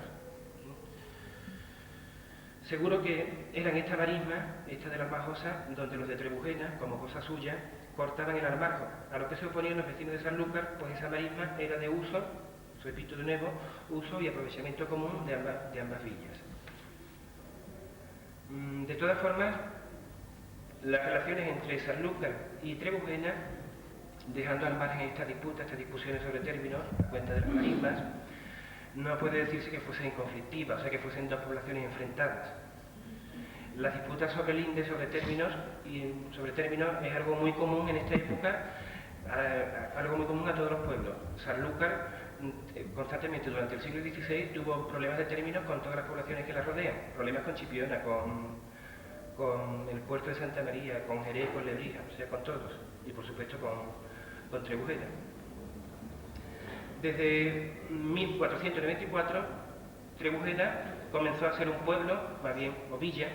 Speaker 2: Seguro que era en esta marisma, esta de la Almajosa, donde los de Trebujena, como cosa suya, cortaban el almarjo, a lo que se oponían los vecinos de Sanlúcar, pues esa marisma era de uso, repito de nuevo, uso y aprovechamiento común de ambas villas. De todas formas, las relaciones entre Sanlúcar y Trebujena, dejando al margen estas disputas, estas discusiones sobre términos, a cuenta de las marismas, no puede decirse que fuesen conflictivas, o sea, que fuesen dos poblaciones enfrentadas. Las disputas sobre lindes, sobre términos es algo muy común en esta época, algo muy común a todos los pueblos. Sanlúcar constantemente durante el siglo XVI tuvo problemas de términos con todas las poblaciones que la rodean, problemas con Chipiona, con el puerto de Santa María, con Jerez, con Lebrija, o sea, con todos, y por supuesto con Trebujena. Desde 1494, Trebujena comenzó a ser un pueblo, más bien, o villa.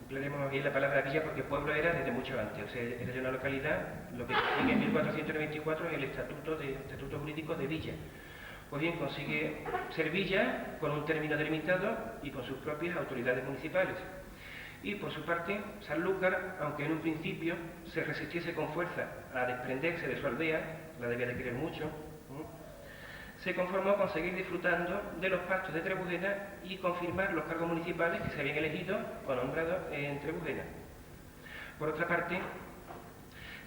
Speaker 2: Emplearemos bien la palabra villa porque pueblo era desde mucho antes, o sea, era ya una localidad. Lo que consigue en 1494 es el estatuto jurídico de villa. Pues bien, consigue ser villa con un término delimitado y con sus propias autoridades municipales. Y por su parte, Sanlúcar, aunque en un principio se resistiese con fuerza a desprenderse de su aldea, la debía de querer mucho, se conformó con seguir disfrutando de los pastos de Trebujena y confirmar los cargos municipales que se habían elegido o nombrado en Trebujena. Por otra parte,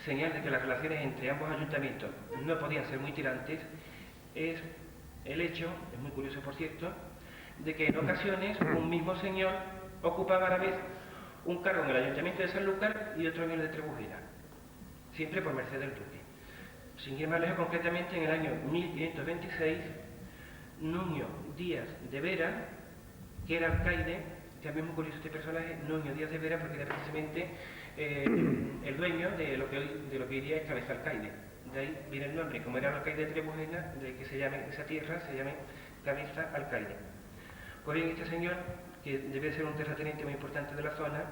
Speaker 2: señal de que las relaciones entre ambos ayuntamientos no podían ser muy tirantes es el hecho, es muy curioso por cierto, de que en ocasiones un mismo señor ocupaba a la vez un cargo en el ayuntamiento de Sanlúcar y otro en el de Trebujena, siempre por merced del duque. Sin ir más lejos, concretamente en el año 1526, Nuño Díaz de Vera, que era alcaide, también muy curioso este personaje, Nuño Díaz de Vera, porque era precisamente el dueño de lo que hoy día es Cabeza Alcaide. De ahí viene el nombre, como era el alcaide de Trebujena, de que se llame esa tierra, se llame Cabeza Alcaide. Pues bien, este señor, que debe ser un terrateniente muy importante de la zona,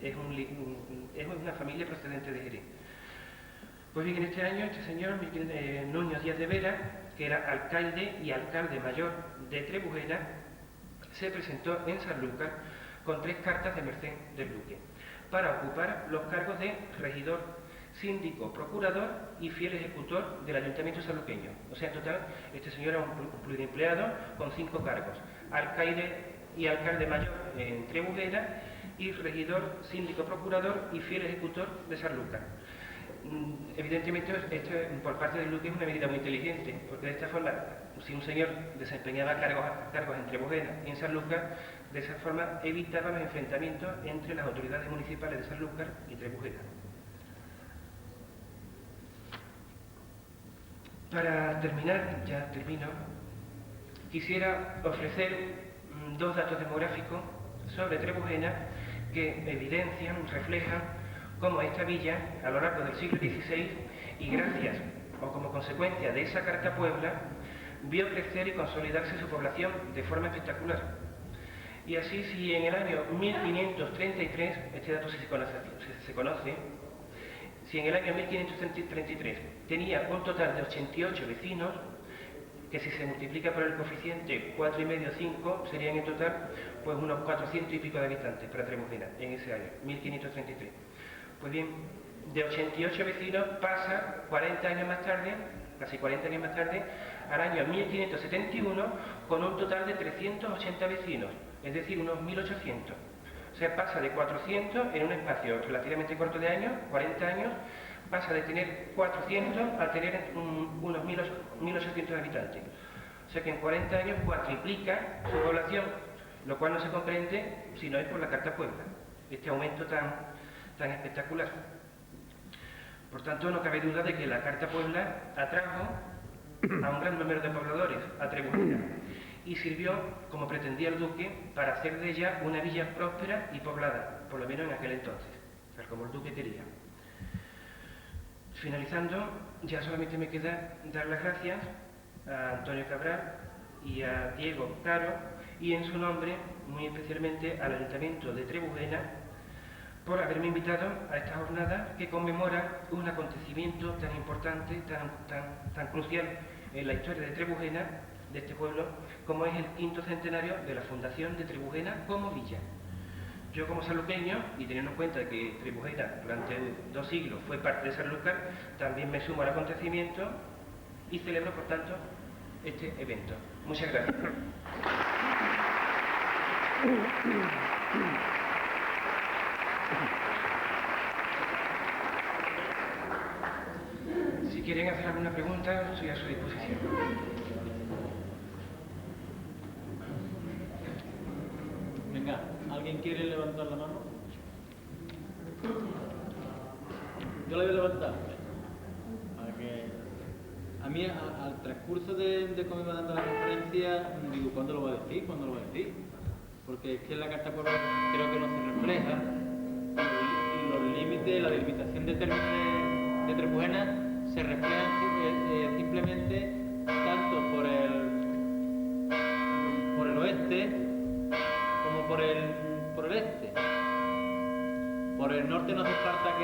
Speaker 2: es una familia procedente de Jerez. Pues bien, en este año, este señor, Nuño Díaz de Vera, que era alcaide y alcalde mayor de Trebujena, se presentó en Sanlúcar con 3 cartas de merced del duque, para ocupar los cargos de regidor, síndico, procurador y fiel ejecutor del ayuntamiento sanluqueño. O sea, en total, este señor era un pluriempleado con 5 cargos, alcaide y alcalde mayor en Trebujena y regidor, síndico, procurador y fiel ejecutor de Sanlúcar. Evidentemente, esto por parte del duque es una medida muy inteligente, porque de esta forma, si un señor desempeñaba cargos en Trebujena y en Sanlúcar, de esa forma evitaba los enfrentamientos entre las autoridades municipales de Sanlúcar y Trebujena. Para terminar, ya termino, quisiera ofrecer 2 datos demográficos sobre Trebujena que evidencian, reflejan cómo esta villa, a lo largo del siglo XVI, y gracias o como consecuencia de esa Carta Puebla, vio crecer y consolidarse su población de forma espectacular. Y así, si en el año 1533, este dato se conoce, si en el año 1533 tenía un total de 88 vecinos, que si se multiplica por el coeficiente 4,5, 5, serían en total pues unos 400 y pico de habitantes para Trebujena en ese año, 1533. Pues bien, de 88 vecinos pasa 40 años más tarde, casi 40 años más tarde, al año 1571, con un total de 380 vecinos, es decir, unos 1800. O sea, pasa de 400 en un espacio relativamente corto de años, 40 años, pasa de tener 400 a tener unos 1800 habitantes. O sea que en 40 años cuatriplica su población, lo cual no se comprende si no es por la Carta Puebla, este aumento tan espectacular. Por tanto, no cabe duda de que la Carta Puebla atrajo a un gran número de pobladores a Trebujena. y sirvió, como pretendía el duque, para hacer de ella una villa próspera y poblada, por lo menos en aquel entonces, tal como el duque quería. Finalizando, ya solamente me queda dar las gracias a Antonio Cabral y a Diego Caro, y en su nombre, muy especialmente al Ayuntamiento de Trebujena, por haberme invitado a esta jornada que conmemora un acontecimiento tan importante, tan crucial en la historia de Trebujena, de este pueblo, como es el 5º centenario de la fundación de Trebujena como villa. Yo, como sanluqueño, y teniendo en cuenta que Trebujena durante 2 siglos fue parte de Sanlúcar, también me sumo al acontecimiento y celebro, por tanto, este evento. Muchas gracias. Si quieren hacer alguna pregunta, estoy a su disposición.
Speaker 3: Venga, ¿alguien quiere levantar la mano? Yo la voy a levantar. Para que... A mí, al transcurso de cómo iba dando la conferencia, digo, ¿cuándo lo va a decir? ¿Cuándo lo va a decir? Porque es que en la Carta Puebla creo que no se refleja los límites, la delimitación de términos de Trebujena se reflejan simplemente tanto por el oeste como por el este. Por el norte no hace falta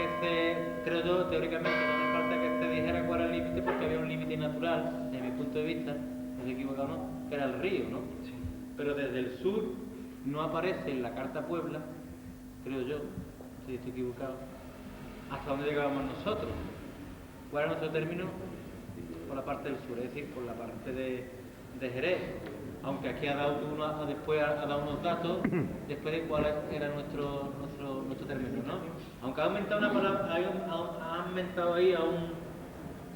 Speaker 3: creo yo, teóricamente, no hace falta que se dijera cuál era el límite, porque había un límite natural, desde mi punto de vista, no estoy equivocado, ¿no? Que era el río, ¿no?
Speaker 2: Sí.
Speaker 3: Pero desde el sur no aparece en la Carta Puebla, creo yo, si estoy equivocado, hasta dónde llegábamos nosotros. ¿Cuál era nuestro término? Por la parte del sur, es decir, por la parte de Jerez. Aunque aquí después ha dado unos datos después de cuál era nuestro término, ¿no? Aunque ha aumentado una palabra, ha aumentado ahí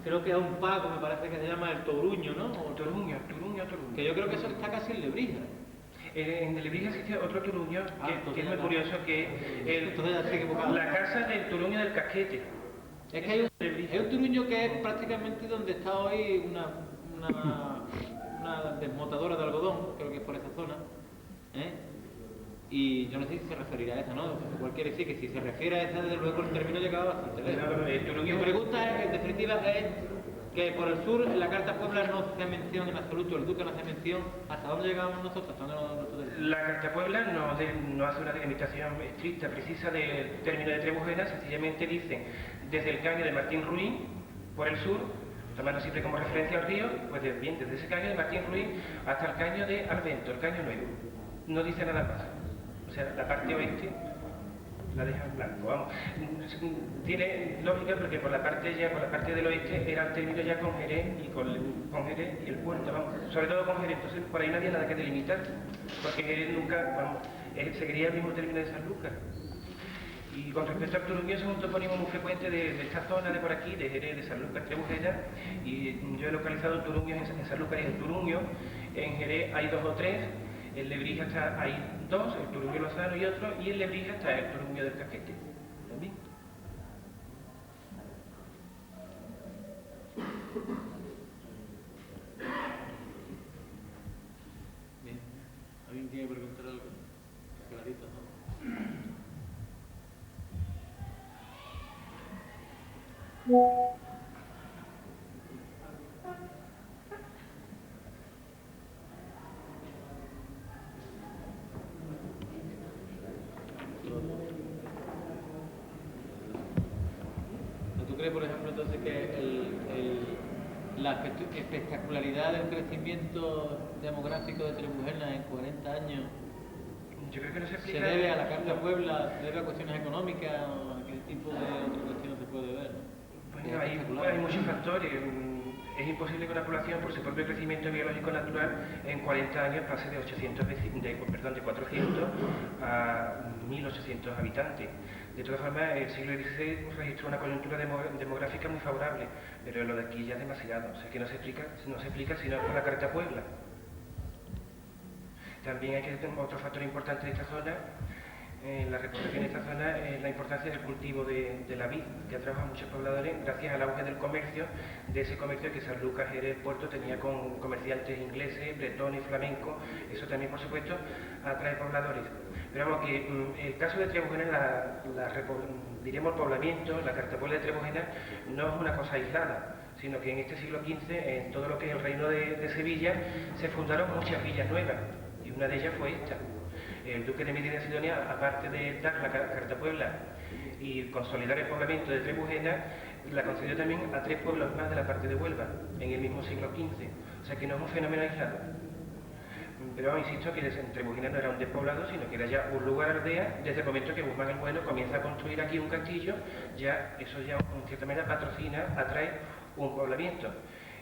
Speaker 3: creo que a un pago, me parece que se llama el Toruño, ¿no? O
Speaker 2: Toruño.
Speaker 3: que yo creo que eso está casi en Lebrija.
Speaker 2: En Lebrija existe otro Toruño que es muy
Speaker 3: ya
Speaker 2: curioso, que
Speaker 3: entonces ya estoy equivocado.
Speaker 2: la casa del Toruño del Casquete.
Speaker 3: Es que hay un Toruño que es prácticamente donde está hoy una desmotadora de algodón, creo que es por esa zona, ¿eh? Y yo no sé si se referirá a esa, ¿no? Igual quiere decir que si se refiere a esa, desde luego el término llegaba bastante lejos. Mi pregunta, en definitiva, es que por el sur, en la Carta Puebla no se menciona en absoluto, el duque no hace mención hasta dónde llegábamos nosotros, hasta dónde nosotros.
Speaker 2: La Carta Puebla no hace una delimitación estricta, precisa del término de Trebujena, sencillamente dice desde el caño de Martín Ruiz por el sur, tomando siempre como referencia al río, pues bien, desde ese caño de Martín Ruiz hasta el caño de Alvento, el caño nuevo. No dice nada más. O sea, la parte oeste la deja en blanco, vamos. Tiene lógica porque por la parte del oeste era el término ya con Jerez y el puerto, vamos. Sobre todo con Jerez, entonces por ahí no había nada que delimitar, porque Jerez nunca, vamos, seguiría el mismo término de Sanlúcar. Y con respecto al Toruño, es un topónimo muy frecuente de esta zona de por aquí, de Jerez, de Sanlúcar, Trebujena, y yo he localizado Toruños en Sanlúcar y en Toruño. En Jerez hay 2 o 3, en Lebrija hay 2, el Toruño Lozano y otro, y en Lebrija está el Toruño del Casquete. ¿También?
Speaker 3: Bien. ¿Alguien quiere preguntar algo? Clarito, ¿no? ¿Tú crees, por ejemplo, entonces que la espectacularidad del crecimiento demográfico de Trebujena en 40 años
Speaker 2: Yo creo que no se explica.
Speaker 3: se debe a la Carta Puebla, se debe a cuestiones económicas o a qué tipo de otra cuestión se puede ver?
Speaker 2: Bueno, hay muchos factores. Es imposible que una población, por su propio crecimiento biológico natural, en 40 años pase de 400 a 1.800 habitantes. De todas formas, el siglo XVI registró una coyuntura demográfica muy favorable, pero lo de aquí ya es demasiado. O sea que no se explica sino por la Carta Puebla. También hay que tener otro factor importante de esta zona, en la reputación de esta zona es la importancia del cultivo de la vid, que ha trabajado muchos pobladores gracias al auge del comercio, de ese comercio que Sanlúcar, Jerez, Puerto tenía con comerciantes ingleses, bretones, flamencos. Eso también, por supuesto, atrae pobladores. Pero vamos, que el caso de Trebujena, diríamos el poblamiento, la cartapuebla de Trebujena, no es una cosa aislada, sino que en este siglo XV, en todo lo que es el reino de Sevilla, se fundaron muchas villas nuevas, y una de ellas fue esta. El duque de Medina Sidonia, aparte de dar la cartapuebla y consolidar el poblamiento de Trebujena, la concedió también a 3 pueblos más de la parte de Huelva, en el mismo siglo XV. O sea que no es un fenómeno aislado. Pero insisto que Trebujena no era un despoblado, sino que era ya un lugar aldea. Desde el momento que Guzmán el Bueno comienza a construir aquí un castillo, ya eso ya en cierta manera patrocina, atrae un poblamiento.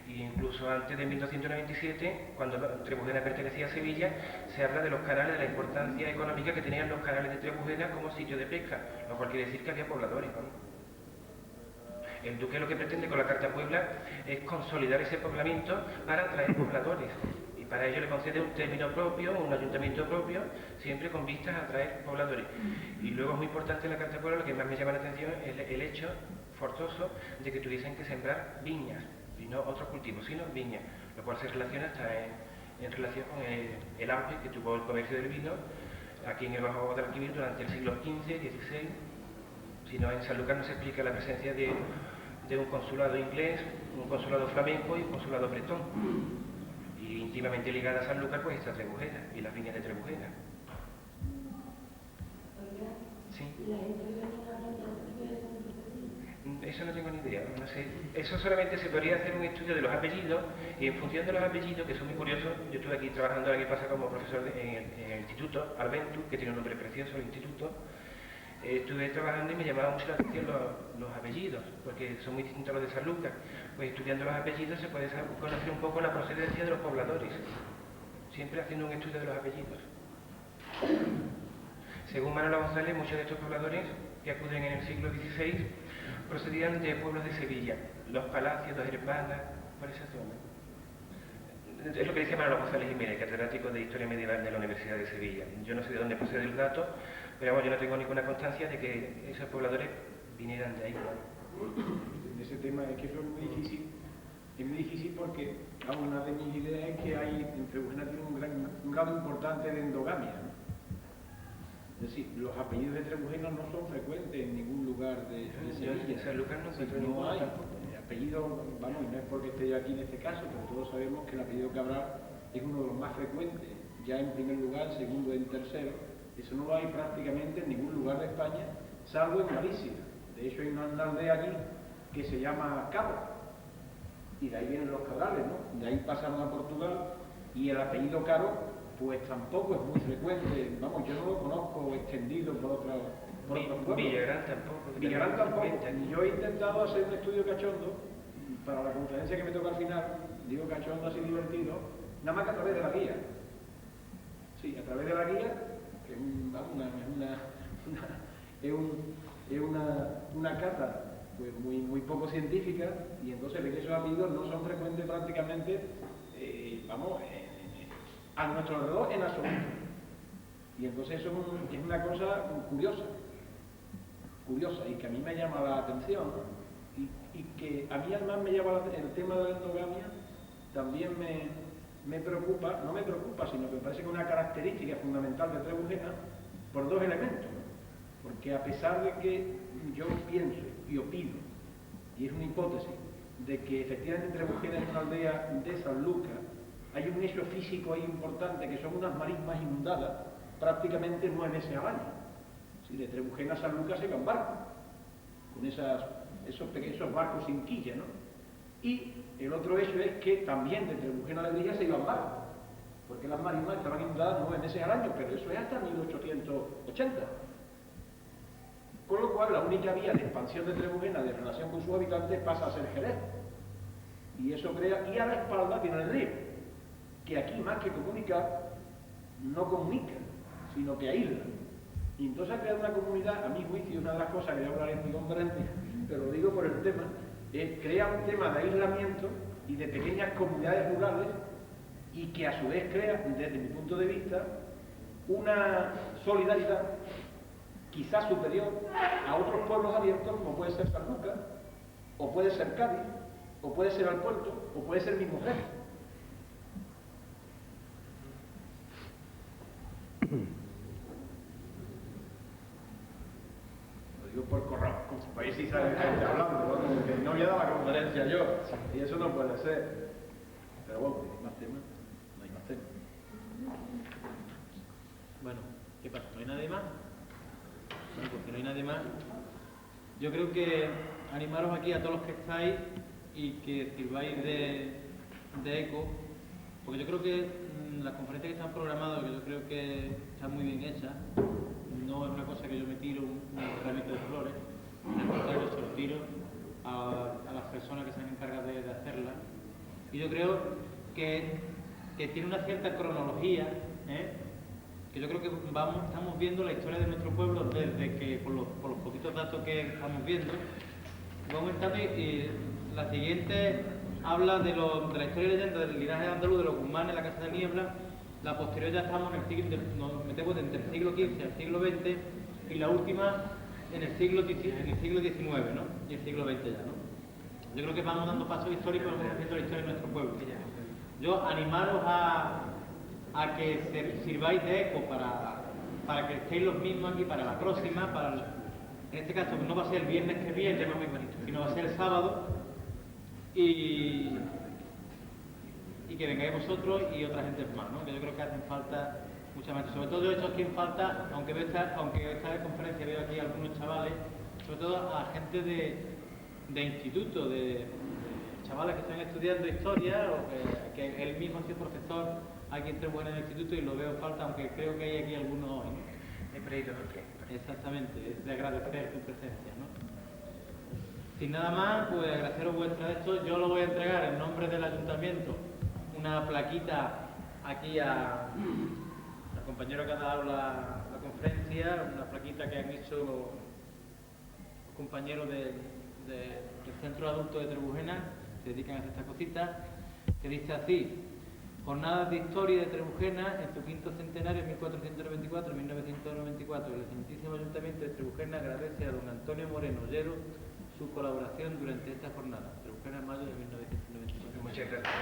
Speaker 2: E incluso antes de 1297, cuando Trebujena pertenecía a Sevilla, se habla de los canales, de la importancia económica que tenían los canales de Trebujena como sitio de pesca, lo cual quiere decir que había pobladores, ¿no? El duque lo que pretende con la cartapuebla es consolidar ese poblamiento para atraer pobladores. Y para ello le concede un término propio, un ayuntamiento propio, siempre con vistas a atraer pobladores. Y luego es muy importante en la cartapuebla, lo que más me llama la atención es el hecho forzoso de que tuviesen que sembrar viñas, y no otros cultivos, sino viñas, lo cual se relaciona hasta en relación con el auge que tuvo el comercio del vino aquí en el Bajo Guadalquivir durante el siglo XV, XVI. Si no, en Sanlúcar no se explica la presencia de un consulado inglés, un consulado flamenco y un consulado bretón. Y íntimamente ligada a Sanlúcar pues está Trebujena y las viñas de Trebujena. Sí. Eso no tengo ni idea, no sé. Eso solamente se podría hacer un estudio de los apellidos, y en función de los apellidos, que son muy curiosos. Yo estuve aquí trabajando el año pasado como profesor en el instituto, Albentu, que tiene un nombre precioso, el instituto. Estuve trabajando y me llamaba mucho la atención los apellidos, porque son muy distintos a los de Sanlúcar. Pues estudiando los apellidos se puede conocer un poco la procedencia de los pobladores, siempre haciendo un estudio de los apellidos. Según Manolo González, muchos de estos pobladores que acuden en el siglo XVI procedían de pueblos de Sevilla, Los Palacios, Dos Hermanas, por esa zona. Es lo que dice Manolo González Jiménez, catedrático de Historia Medieval de la Universidad de Sevilla. Yo no sé de dónde procede el dato, pero bueno, yo no tengo ninguna constancia de que esos pobladores vinieran de ahí, ¿no?
Speaker 1: Ese tema es que eso es muy difícil porque una de mis ideas es que en Trebujena tiene un grado importante de endogamia, ¿no? Es decir, los apellidos de Trebujena no son frecuentes en ningún lugar de Sevilla.
Speaker 2: En Sanlúcar no encuentro ninguno
Speaker 1: hay
Speaker 2: tampoco.
Speaker 1: apellido, vamos, y no es porque esté yo aquí en este caso, pero todos sabemos que el apellido Cabral es uno de los más frecuentes, ya en primer lugar, segundo, en tercero. Eso no lo hay prácticamente en ningún lugar de España, salvo en Galicia. De hecho, hay una aldea allí que se llama Cabo, y de ahí vienen los Cabrales, ¿no? De ahí pasaron a Portugal, y el apellido Caro pues tampoco es muy frecuente, vamos, yo no lo conozco extendido por otros pueblos.
Speaker 2: Villagrán tampoco.
Speaker 1: Villagrán tampoco. Yo he intentado hacer un estudio cachondo para la conferencia que me toca al final, digo cachondo así divertido, nada más que a través de la guía. Sí, a través de la guía, que es una cata pues muy poco científica, y entonces ve que esos apellidos no son frecuentes prácticamente, a nuestro alrededor en absoluto. Y entonces eso es una cosa curiosa, y que a mí me llama la atención, y que a mí además me llama el tema de la endogamia, también me preocupa, no me preocupa, sino que me parece que es una característica fundamental de Trebujena por dos elementos. Porque a pesar de que yo pienso y opino, y es una hipótesis, de que efectivamente Trebujena es una aldea de Sanlúcar, hay un hecho físico ahí importante, que son unas marismas inundadas prácticamente 9 meses al año. Si de Trebujena a Sanlúcar se va en barco, con esos barcos sin quilla, ¿no? Y el otro hecho es que también de Trebujena a Lebrija se iba en barco, porque las marismas estaban inundadas 9 meses al año, pero eso es hasta 1880. Con lo cual, la única vía de expansión de Trebujena de relación con sus habitantes pasa a ser Jerez. Y eso crea, y a la espalda tiene el río, que aquí más que comunicar, no comunica, sino que aísla. Y entonces ha creado una comunidad, a mi juicio, una de las cosas que yo hablaré en mi conferencia, pero lo digo por el tema, es crear un tema de aislamiento y de pequeñas comunidades rurales, y que a su vez crea, desde mi punto de vista, una solidaridad quizás superior a otros pueblos abiertos como puede ser Sanlúcar, o puede ser Cádiz, o puede ser Alpuerto, o puede ser mismo Jerez. Lo digo por correo, como país sí sabe gente hablando, ¿no? Como que no voy a dar la conferencia yo, y eso no puede ser. Pero bueno, ¿hay más temas? No hay más temas.
Speaker 3: Bueno, ¿qué pasa? ¿No hay nadie más? Bueno, pues que no hay nadie más. Yo creo que animaros aquí a todos los que estáis y que sirváis de eco, porque yo creo que las conferencias que están programadas, que yo creo que están muy bien hechas, no es una cosa que yo me tiro un ramito de flores, al contrario, se lo tiro a las personas que se han encargado de hacerlas. Y yo creo que tiene una cierta cronología, que yo creo que estamos viendo la historia de nuestro pueblo desde que, por los poquitos datos que estamos viendo, vamos estando y la siguiente habla de la historia y leyenda del linaje andaluz de los Guzmanes, la Casa de Niebla. La posterior ya estamos en el siglo, nos metemos entre el siglo XV al siglo XX, y la última en el siglo XIX, ¿no? Y el siglo XX ya, ¿no? Yo creo que vamos dando pasos históricos, vamos haciendo la historia de nuestro pueblo. Yo animaros a que sirváis de eco para que estéis los mismos aquí para la próxima, en este caso no va a ser el viernes que viene, sino va a ser el sábado, y que vengáis vosotros y otra gente más, ¿no? Que yo creo que hacen falta mucha más. Sobre todo yo he hecho aquí en falta, aunque esta conferencia veo aquí a algunos chavales, sobre todo a gente de instituto, de chavales que están estudiando historia, o que él mismo ha sido profesor aquí en Trebuchet en el instituto, y lo veo en falta, aunque creo que hay aquí algunos hoy, ¿no? Exactamente, es de agradecer tu presencia, ¿no? Sin nada más, pues agradeceros vuestra esto. Yo lo voy a entregar en nombre del ayuntamiento, una plaquita aquí al compañero que ha dado la conferencia, una plaquita que han hecho los compañeros del Centro Adulto de Trebujena, que se dedican a hacer estas cositas, que dice así: Jornadas de Historia de Trebujena en su quinto centenario, 1494-1994. El Excelentísimo Ayuntamiento de Trebujena agradece a don Antonio Moreno Ollero su colaboración durante esta jornada. Trebujena, mayo de 1994.
Speaker 1: Muchas gracias.